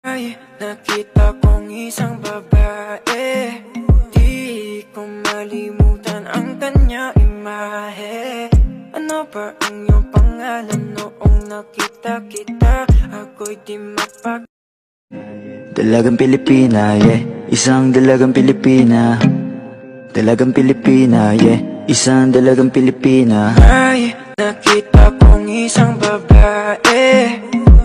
Ay, nakita kong isang babae, di ko malimutan ang kanya imahe. Ano ba ang iyong pangalan noong nakita kita? Ako'y di mapag... Dalagang Pilipina, yeah. Isang dalagang Pilipina. Dalagang Pilipina, yeah. Isang dalagang Pilipina. Ay, nakita kong isang babae,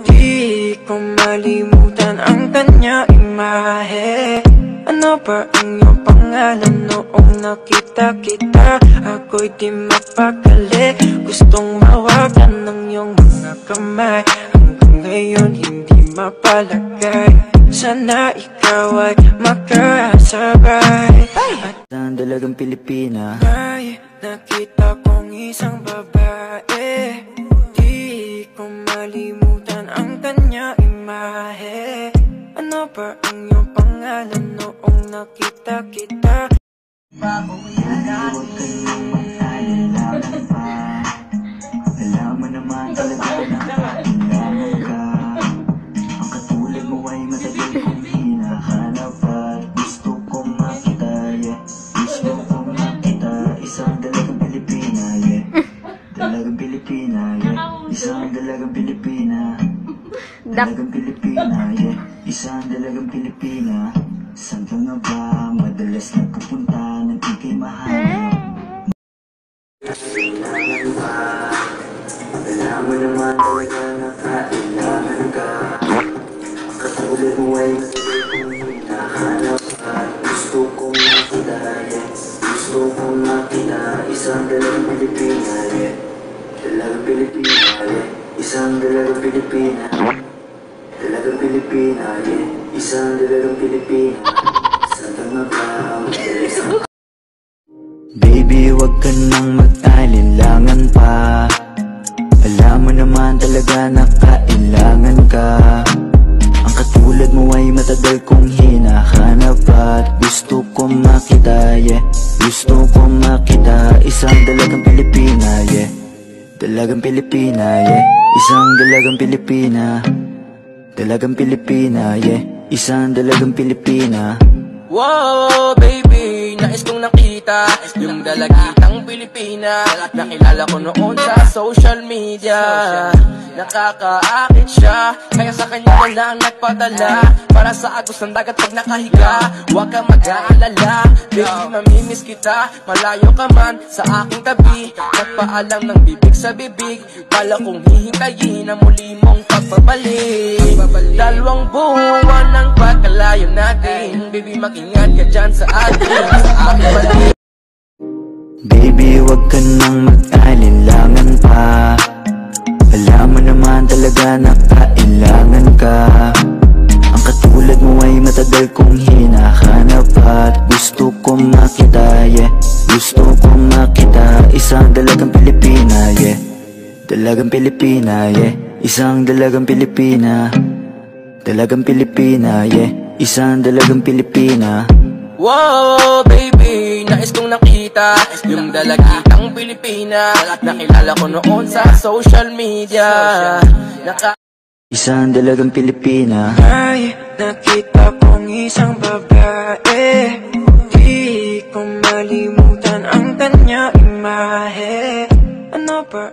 di ko malimutan ang kanya imahe. Ano ba ang iyong pangalan noong nakita kita? Ako'y di mapakali, gustong mawagan ng iyong mga kamay. Hanggang ngayon hindi mapalagay, sana ikaw ay makasabay. Isang dalagang Pilipina. Ay, nakita kong isang babae, di ko malimutan ang kanya imahe. Ano ba ang iyong pangalan noong nakita kita? Alam mo naman talaga na kailangan ka. Ang katulad mo ay matagal kong hinahanap at gusto kong makita, yeah. Gusto kong makita. Isang dalagang Pilipina, yeah. Dalagang Pilipina, yeah. Isang dalagang Pilipina. Dalagang Pilipina, yeah. Isang dalagang Pilipina. Saan ka nga ba madalas nagpupunta ng ikay mahanap? Alam mo naman talaga na kailangan ka. Ang katulad mo ay hinahanap at gusto kong makita, yeah. Gusto kong makita. Isang dalagang Pilipina, yeah. Dalagang Pilipina, yeah. Isang dalagang Pilipina. Dalagang Pilipina, yeah. Isang dalagang Pilipina. Saan ka nga ba madalas? Baby, wag ka nang mag-alinlangan pa. Alam mo naman talaga na kailangan ka. Ang katulad mo ay matagal kong hinahanap at gusto kong makita, yeah. Gusto kong makita. Isang dalagang Pilipina, yeah. Dalagang Pilipina, yeah. Isang dalagang Pilipina. Dalagang Pilipina, yeah. Isang dalagang Pilipina. Wow, baby, nais kong nakita yung dalagitang Pilipina. Nakilala ko noon sa social media. Nakakaakit siya, kaya sa kanya na lang nagpadala. Para sa agos ng dagat pag nakahiga. Huwag kang mag-aalala, baby, mamimiss kita. Malayo ka man sa aking tabi, nagpaalam ng bibig sa bibig. Bala kong hihintayin ang muli mong pagbabalik. Dalawang buwan ng pagkalayo natin, baby, mag-ingat ka dyan sa atin. Baby, wag ka nang mag-alinlangan pa. Alam mo naman talaga na kailangan ka. Ang katulad mo ay matagal kong hinahanap at gusto kong makita, yeah. Gusto kong makita. Isang dalagang Pilipina, yeah. Dalagang Pilipina, yeah. Isang dalagang Pilipina. Dalagang Pilipina, yeah. Isang dalagang Pilipina. Wow, baby, nais kong nakita yung dalagitang Pilipina. Nakilala ko noon sa social media. Isang dalagang Pilipina. Ay, nakita kong isang babae, di ko malimutan ang kanya imahe. Ano ba